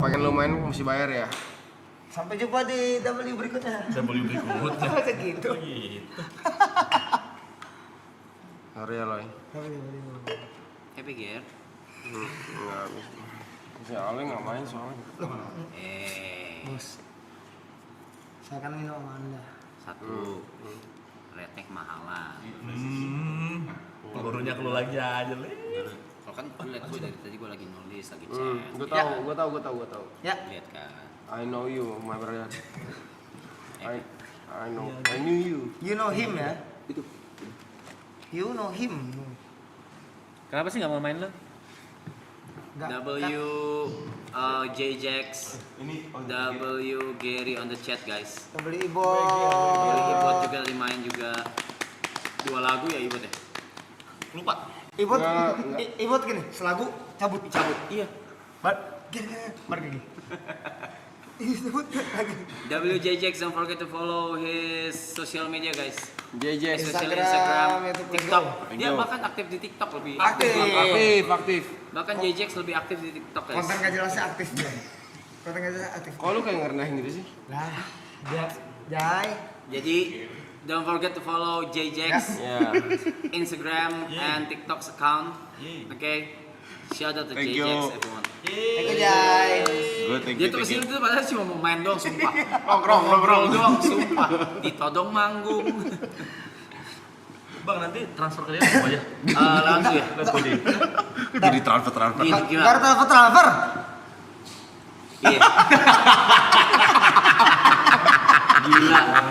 pengen lu main mesti bayar ya. Sampai jumpa di W berikutnya. Masa gitu. Sorry ya Loy. Happy Gear. Enggak bisa. Si Ale nggak main soalnya. Bos. Saya kan minum sama Anda. Satu. Retek mahalan. Gurunya keluar lagi aja, Le. Kalau kan lu lihat gue dari tadi gue lagi nulis, lagi chat. Gue tahu. Ya. Lihat kan. I know you, my brother. I knew you. You know him ya? Itu. You know him. Kenapa sih nggak mau main lo? W J-Jax. W Gary on the chat guys. Beli Ibot juga lagi main juga. 2 lagu ya Ibot ya? Lupa. Ibot, Enggak. Ibot gini, selagu cabut. Iya. Gini, gini. Cabut lagi. WJJX, don't forget to follow his social media guys. JJ. Social Instagram, Instagram, YouTube, TikTok. Let's Dia go. bahkan aktif di TikTok lebih. Aktif. Bahkan JJX lebih aktif di TikTok guys. Konten gak jelasnya aktif dia. Konten gak jelasnya aktif. Kok lu kayak ngerendahin gitu sih? Lah, Jai. Jadi don't forget to follow JJX Ya. Instagram and TikTok account. Okay. Shout out to Thank JJX you. everyone. Thank you, Jai. Gue thank Dia you. tuh kesini tuh padahal cuma mau main doang, sumpah. Nongkrong. doang, sumpah. Ditodong manggung. Bang, nanti transfer ke dia apa aja? Langsung ya. Lihat kode. Jadi transfer. Gila. Kartu transfer. Iya. Gila.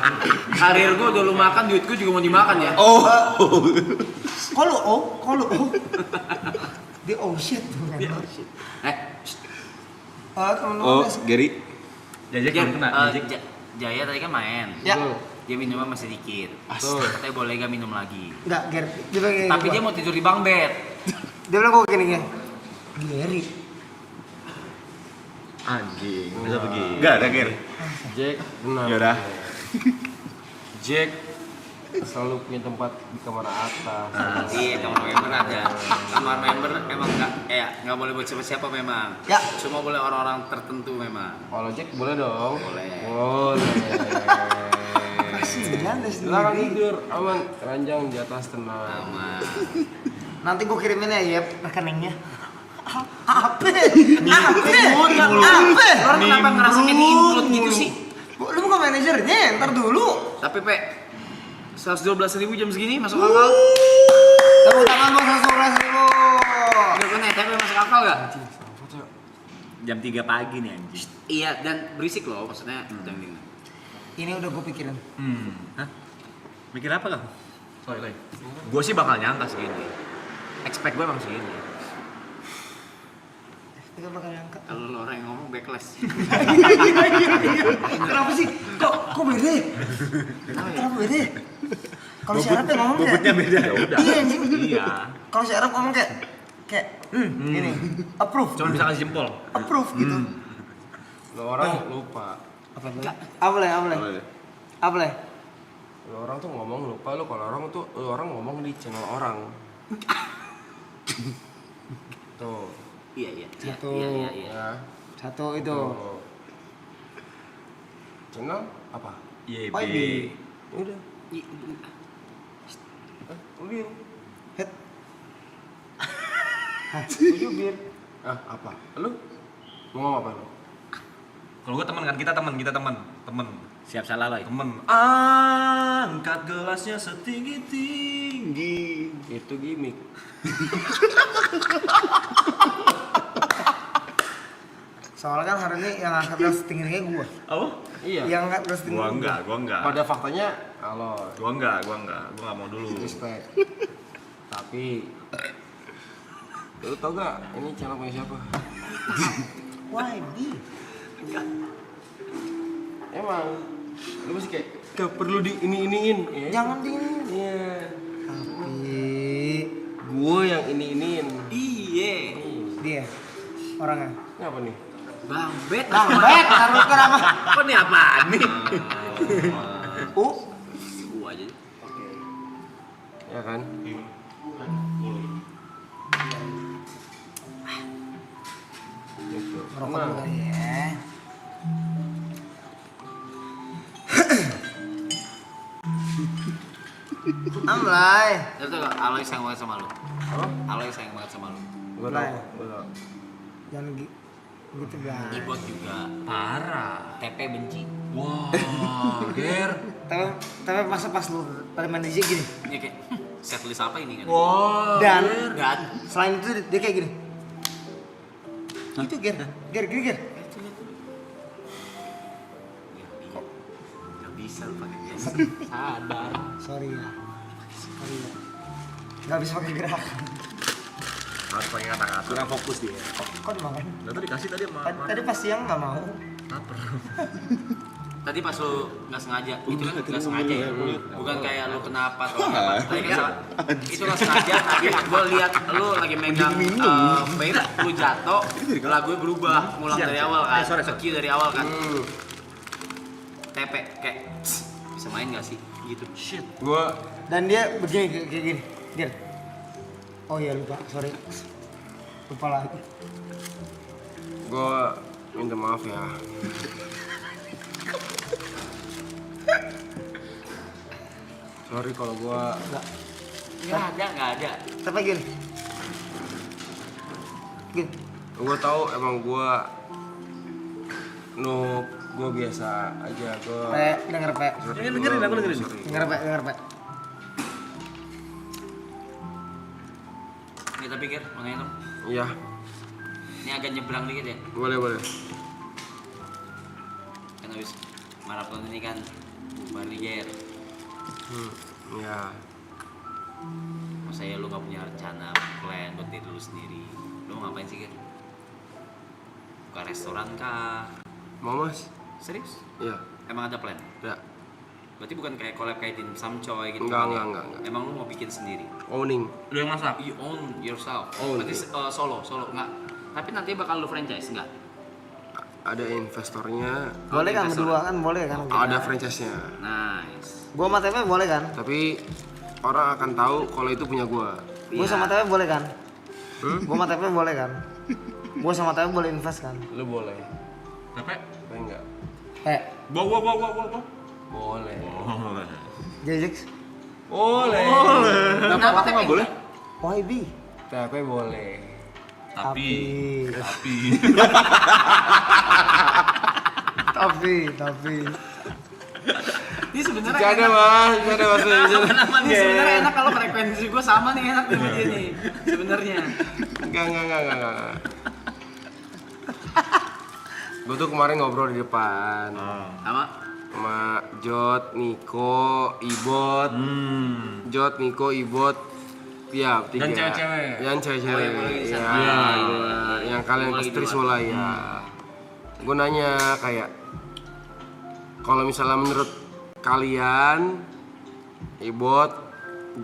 Karir gue udah lu makan, duit gue juga mau dimakan ya. Kalau dia shit tuh kan. Temen Oh, lu Gary. Jajak Jan, belum kena. Jajak. Jaya tadi kan main. Ya. Dia minumnya masih dikit. Tuh. Katanya boleh gak minum lagi. Enggak, Ger. Dia bilang gini. Tapi dia mau tidur di bang bed. Dia bilang gue gini. Gary. Anjing, bisa begini. Enggak ada Gary. Jack benar. Yaudah. Jack selalu punya tempat di kamar atas. Iya, kamar member ada. Kamar member emang nggak boleh buat siapa-siapa memang. Ya. Cuma boleh orang-orang tertentu memang. Kalau Jack boleh dong. Boleh. Jangan Silakan sendiri. tidur aman, ranjang di atas tenang. Aman. Nanti gue kirimin ya rekeningnya. Apa? Orang kenapa ngerasa kayak di-include gitu sih? Lu bukan manajernya, ntar dulu. Tapi 112.000 jam segini masuk akal? Tepuk tangan bos 112.000. Enggak kena, tapi masuk akal gak? Jam 3 pagi nih anjing. Iya, dan berisik loh maksudnya. Ini udah gue pikirin. Hah? Mikir apa kamu? Sorry. Gue sih bakal nyangka segini. Expect gue emang segini. Kita bakal angkat. Kalau lo orang yang ngomong backlash. Kenapa sih? Kok beda? Kenapa beda? Kalau si Arab tuh ngomong kayak Bobotnya beda ya udah. Iya anjing. Iya. Kalau si Arab ngomong kayak ini approve. Cuma bisa kasih jempol. Approve gitu. Lo orang lupa. Apa le? Lo orang tuh ngomong lupa. Lo orang ngomong di channel orang. Tuh. Iya. Satu. Ya. Satu itu. Tuh. Channel apa? YB. YB. Udah. Udah. Head. Tujuh bir. Apa? Lu mau ngomong apa lu? Kalau gue teman kan, kita teman. Siap salah lo. Temen. Angkat gelasnya setinggi-tinggi. Itu gimmick. Soalnya kan hari ini yang angkat beras tingginya gua. Apa? Iya. Yang angkat beras tinggi. Gua enggak. Pada faktanya, halo. Gua enggak mau dulu. Respect. Tapi lu tau gak ini channel punya siapa? YB. Emang lu masih kayak gak perlu di iniin ya? Jangan dingin. Iya. Tapi Gue yang iniin. Iya. dia orangnya. Ini apa nih? Bang bet. Lambet harus kenapa? Kok nih apaan nih? Gua aja. Ya kan? Gitu. Ngerokok dulu kali ya. Amlay. Itu tuh Aloy sayang banget sama lu. Apa? Aloy sayang banget sama lu. Gue Lah. tau, gue tau. Jangan gitu guys. Ibot juga. Parah. TP benci. Wah, Ger. Tapi masa pas lu pada main DJ gini. Dia kayak setlist apa ini kan? Wah. Dan Dan selain itu dia kayak gini. Itu Ger. Gak bisa lu pakai biasa. Sadar. Sorry ya. Nggak bisa pakai gerakan. Harus pakai kata-kata. Kurang fokus dia. Kok dimakan? Lah tadi dikasih tadi sama. Tadi pas siang nggak mau. Lapar. Tadi pas lu nggak sengaja, itu kan nggak sengaja ya, bukan kayak lu kenapa atau apa. Tadi kan itu nggak sengaja. Tadi gue lihat lu lagi megang vape, lu jatuh, lagunya berubah, ngulang dari awal kan, kecil dari awal kan. TP kayak bisa main nggak sih? Gitu. Shit. Gue Dan dia begini kayak gini. Ger. Oh iya lupa, sorry. Lupa lagi. minta maaf ya. Sorry kalau gue Nggak ada. Tapi gini. Gini. Gue tahu emang gue noob, gue biasa aja. Gue Denger, Pe. Dengerin, aku dengerin. Denger, Pe. Kita pikir mengenai dong. Iya, Ini agak nyebrang dikit ya. boleh. Kan habis maraton ini kan bubar nih Ger. Iya. Masa ya lu gak punya rencana plan buat diri lu sendiri? Lu mau ngapain sih Ger? Buka restoran kah? Mau mas? Serius? Iya. Emang ada plan? Ya. Berarti bukan kayak collab kayak Dim Sum Coy gitu Enggak, kan ya? enggak. Emang lu mau bikin sendiri? Owning. Lu yang masak. You own yourself. Oh, Berarti iya. solo enggak. Tapi nanti bakal lu franchise enggak? Ada investornya. Boleh kan investor. berdua kan? Boleh kan? Ada franchise-nya. Nice. Gua sama Tepe boleh kan? Tapi orang akan tahu kalau itu punya gue. Gua sama Tepe boleh kan? Gua sama Tepe boleh kan? Gua sama Tepe boleh invest kan? Lu boleh. Capek? Boleh enggak? Bawa. Boleh. Jejix. Boleh. Kenapa Tepe nggak boleh? YB. Tapi boleh. Tapi. Tapi. Ini sebenarnya Gak ada mas, Ini sebenarnya enak kalau frekuensi gue sama nih, enak nih sama dia nih. Sebenarnya. Enggak. Gue tuh kemarin ngobrol di depan sama Jot, Niko, Ibot. Jot, Niko, Ibot. Ya, tiga. Dan cewek-cewek. Yang cewek-cewek. Oh, yang mulai Iya, sana. iya. Yang kalian Mulai ke dua. Trisula ya. Gue nanya kayak, kalau misalnya menurut kalian, Ibot,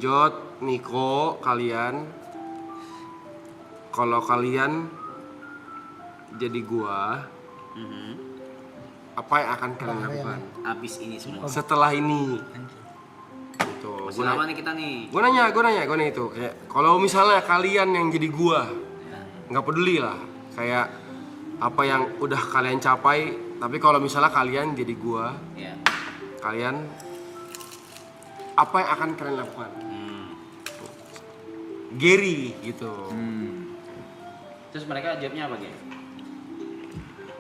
Jot, Niko, kalian, kalau kalian jadi gua, apa yang akan kalian lakukan Abis ini semua. setelah ini? Gitu. Masih lama nih kita nih. Gue nanya itu kayak, kalau misalnya kalian yang jadi gua, nggak peduli lah, kayak apa yang udah kalian capai, tapi kalau misalnya kalian jadi gua, Ya. kalian apa yang akan kalian lakukan? Gary gitu. Terus mereka jawabnya apa Ger?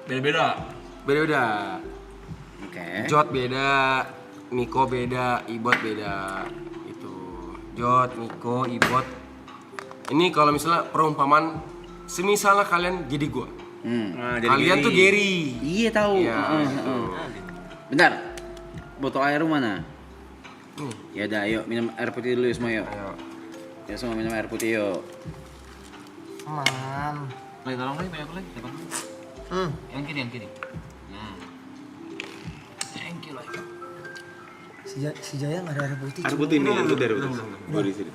Beda-beda. Beda. Oke. Jot beda, Niko beda, Ibot beda. Itu. Jot, Niko, Ibot. Ini kalau misalnya perumpamaan, semisalnya kalian jadi gua. Nah, Kalian tuh Gary. Iya tahu. Iya, gitu. Bentar. Botol air mana? Nih, Ya udah, ayo minum air putih dulu ya semua yuk. ayo. Ya semua minum air putih yuk. Man. Lagi tolong lagi banyak lagi. Depan. Yang kiri. Thank you lagi. Si Jaya nggak ada air putih. Air putih nih, itu dari gue di sini.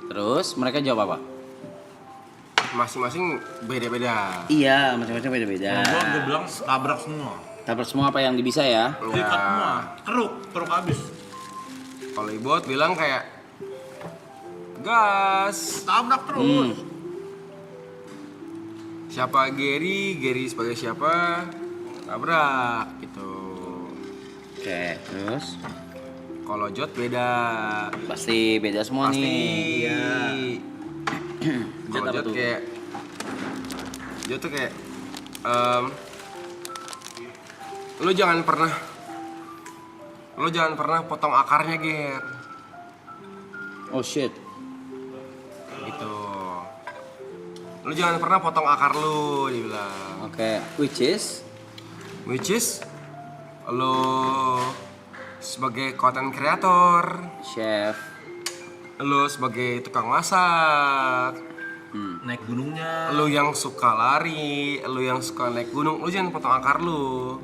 Terus mereka jawab apa? Masing-masing beda-beda. Iya, macam-macam beda-beda. Kalau gua bilang tabrak semua. Tabrak semua apa yang bisa ya. Dikat semua. Keruk habis. Kalau Ibot bilang kayak gas. Tabrak terus. Siapa Gary, Gary sebagai siapa, tabrak gitu. Oke, terus Kalau Jot beda. pasti beda semua Pasti. nih. Iya. Kalau Jot apa Jot tuh? kayak Jot tuh kayak lu jangan pernah potong akarnya, Ger. Oh shit. Gitu. Lu jangan pernah potong akar lu, dibilang. Oke, which is Lu sebagai content creator, chef. lu sebagai tukang masak, Naik gunungnya. lu yang suka lari, lu yang suka naik gunung, lu jangan potong akar lu.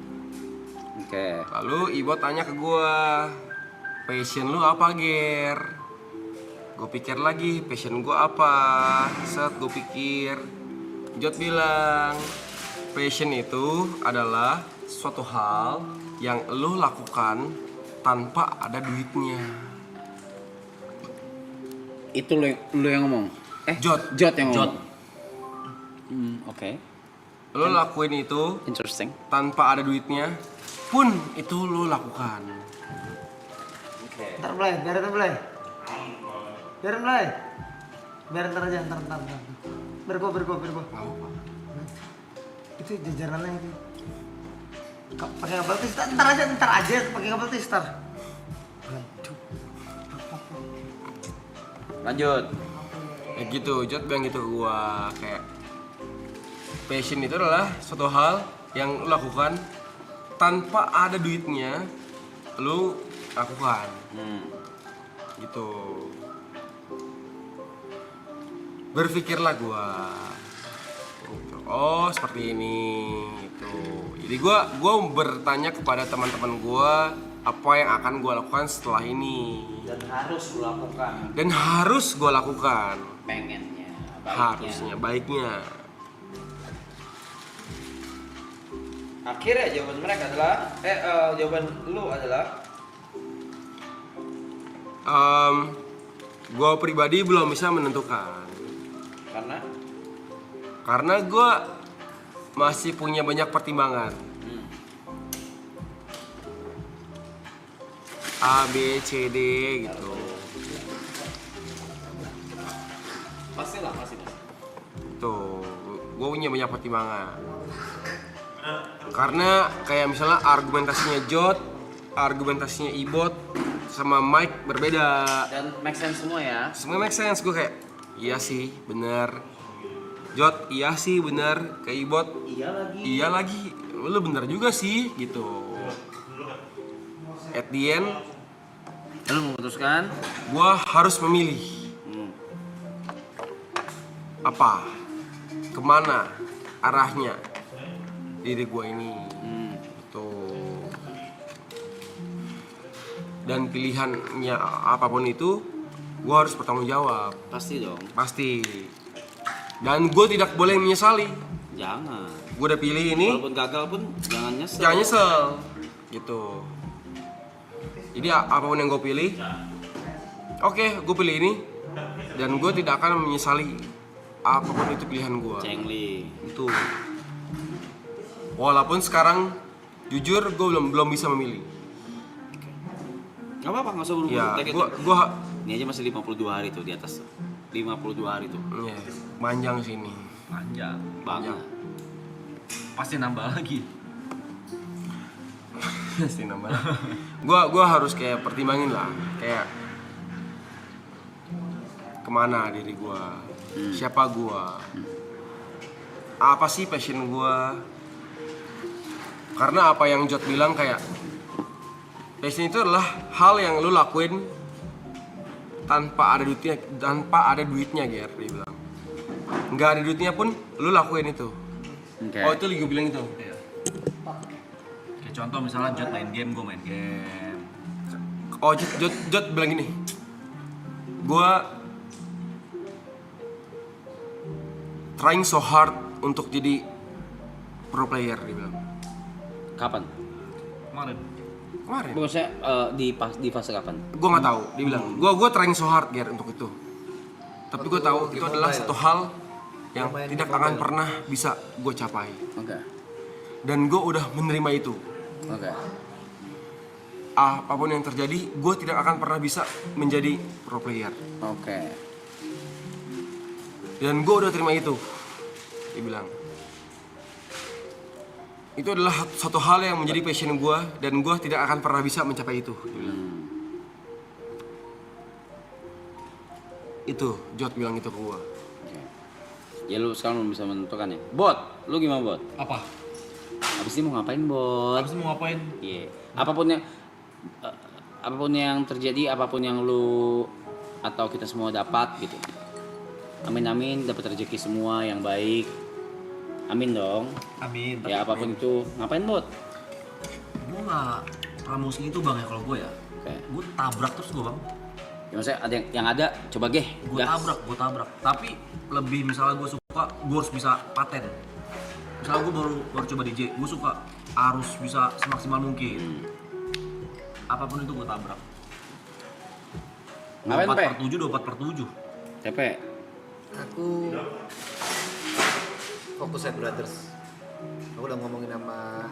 Oke. Lalu Ibo tanya ke gua, passion lu apa, Ger? Gue pikir lagi, passion gua apa? Set gue pikir, Jot bilang, passion itu adalah suatu hal yang lu lakukan tanpa ada duitnya. Itu lu yang ngomong. Jot. Jot yang Jot. ngomong. Oke. Lu lakuin itu Interesting. tanpa ada duitnya pun itu lu lakukan. Ntar Blay, biarin Blay. Biarin Blay. Biarin ntar aja, ntar. Biar gua. Itu jajarannya itu. Pakai kabel tis, ntar aja pakai kabel tis, ntar. Aduh. Lanjut. Ya gitu, Jot bilang gitu ke gua, kayak passion itu adalah suatu hal yang lu lakukan tanpa ada duitnya, lu lakukan. Gitu. Berpikirlah gua. Gitu. Oh, seperti ini. Gitu. Jadi gua bertanya kepada teman-teman gua apa yang akan gua lakukan setelah ini. Dan harus lu lakukan. Dan harus gua lakukan. Pengennya, baiknya. Harusnya, baiknya. Akhirnya jawaban mereka adalah jawaban lu adalah Gua pribadi belum bisa menentukan karena gua masih punya banyak pertimbangan. A, B, C, D gitu. pasti. Tuh, gue punya banyak pertimbangan. Karena kayak misalnya argumentasinya Jot, argumentasinya Ibot sama Mike berbeda. Dan make sense semua ya. Semua make sense. Gue kayak iya sih, bener. Jot, iya sih, bener. Kayak Ibot, iya lagi. Lu bener juga sih, gitu. At the end, Lu memutuskan gue harus memilih. Apa? Kemana arahnya diri gue ini? Gitu. Dan pilihannya apapun itu, gue harus bertanggung jawab. pasti dong. Pasti. Dan gue tidak boleh menyesali. Jangan. Gue udah pilih ini, Walaupun gagal pun jangan nyesel. jangan nyesel. Gitu. Jadi apapun yang gue pilih, oke, gue pilih ini. Dan gue tidak akan menyesali apapun itu pilihan gue. Cengli. Itu. Walaupun sekarang jujur gue belum bisa memilih. Gak apa-apa, gak usah buru-buru. Ya, Take it. gua Ini aja masih 52 hari tuh di atas. 52 hari tuh. ya, panjang sini. Panjang. Banget. Pasti nambah lagi. Pasti nambah. Gua harus kayak pertimbangin lah, kayak kemana diri gua, siapa gua, apa sih passion gua. Karena apa yang Jot bilang kayak passion itu adalah hal yang lu lakuin tanpa ada duitnya, Ger, dia bilang. Nggak ada duitnya pun lu lakuin itu. Oke. Oh, itu lagi gue bilang itu. Iya. Kayak contoh misalnya Jot main game, gue main game. Oh, Jot bilang gini. Gua trying so hard untuk jadi pro player, dia bilang. Kapan? Kemarin. Kemarin. Maksudnya di fase kapan? Gue nggak tahu, dia bilang. Gue trying so hard, Ger, untuk itu. Tapi gue tahu itu adalah satu hal yang tidak akan pernah bisa gue capai. Oke. Dan gue udah menerima itu. Oke. Apapun yang terjadi, gue tidak akan pernah bisa menjadi pro player. Oke. Dan gue udah terima itu. Dia bilang. Itu adalah satu hal yang menjadi passion gue, dan gue tidak akan pernah bisa mencapai itu. Dia bilang. Itu, Jod bilang itu ke gue. Oke. Ya lu sekarang belum bisa menentukan ya. Bot, lu gimana Bot? Apa? Abis ini mau ngapain Bot? Abis mau ngapain? Iya. Apapun yang terjadi, apapun yang lu atau kita semua dapat gitu. Amin dapat rezeki semua yang baik. Amin dong. Amin. Ya apapun itu. Ngapain Bot? Gue nggak promosi itu bang ya kalau gue ya. Oke. Gue tabrak terus gue bang. Ya maksudnya ada yang ada coba geh. Gue tabrak. Tapi lebih misalnya gue suka, gue harus bisa paten. Misalnya gue baru coba DJ, gue suka harus bisa semaksimal mungkin. Apapun itu gue tabrak. Ngapain, Pe? 24/7. TP. Aku fokus Set Brothers. Aku udah ngomongin sama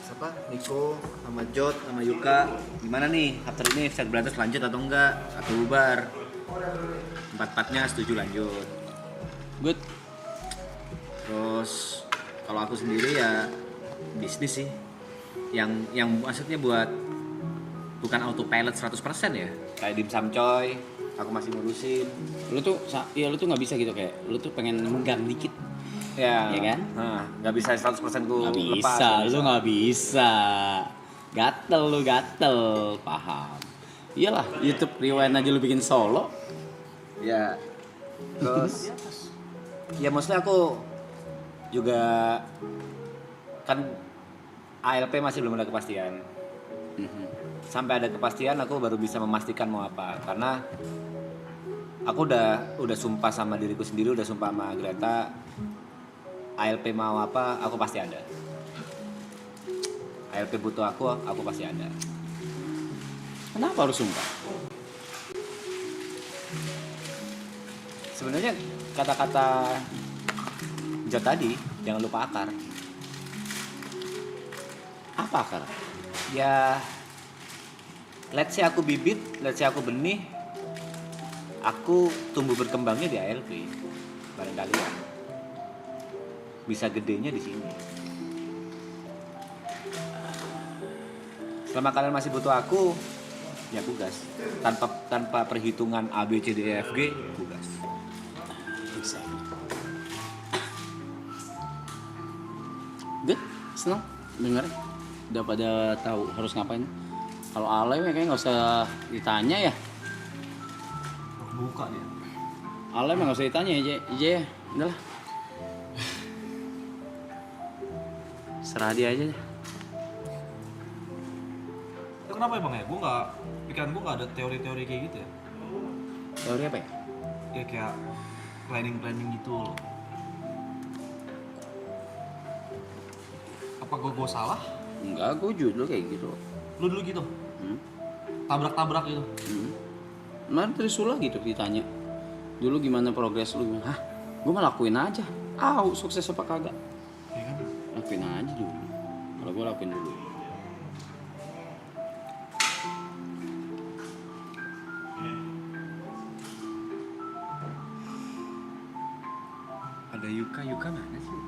siapa? Niko, sama Jod, sama Yuka. Gimana nih, after ini Set Brothers lanjut atau enggak? Atau bubar? Empat-empatnya setuju lanjut. Good. Terus kalau aku sendiri ya bisnis sih. Yang maksudnya buat bukan autopilot 100% ya. Kayak dimsum coy, aku masih ngurusin. Lu tuh nggak bisa gitu kayak lu tuh pengen megang dikit. Ya, Iya kan? Nah, nggak bisa 100% ku Nggak lepas. bisa, lu nggak bisa. Gatel, paham. Iyalah, YouTube Rewind aja lu bikin solo. Ya. Terus ya maksudnya aku juga kan ALP masih belum ada kepastian. Sampai ada kepastian aku baru bisa memastikan mau apa, karena aku udah sumpah sama diriku sendiri, udah sumpah sama Greta, ALP mau apa aku pasti ada. ALP butuh aku pasti ada. Kenapa harus sumpah? Sebenarnya kata-kata Jod tadi jangan lupa akar. Apa akar? Ya, let's say aku bibit, let's say aku benih, aku tumbuh berkembangnya di ALP, barangkali ya. Bisa gedenya di sini. Selama kalian masih butuh aku, ya aku gas. Tanpa perhitungan A B C D E F G, aku gas. Bisa. Good, seneng denger. Udah pada tahu harus ngapain. Kalau Alay kayaknya nggak usah ditanya ya. Buka dia. Alay mah nggak usah ditanya ya, Ije ya. Udahlah. Serah dia aja deh. Itu kenapa ya bang ya? Pikiran gue nggak ada teori-teori kayak gitu ya. Teori apa ya? Ya kayak planning gitu loh. Apa gue salah? Enggak, gue jujur kayak gitu. Lu dulu gitu? Hmm. Tabrak-tabrak gitu? Kemarin Trisula gitu ditanya. Dulu gimana progres lu? Hah? Gue mah lakuin aja. Sukses apa kagak? Iya kan? Lakuin aja dulu. Kalau gue lakuin dulu. Ada Yuka mana sih?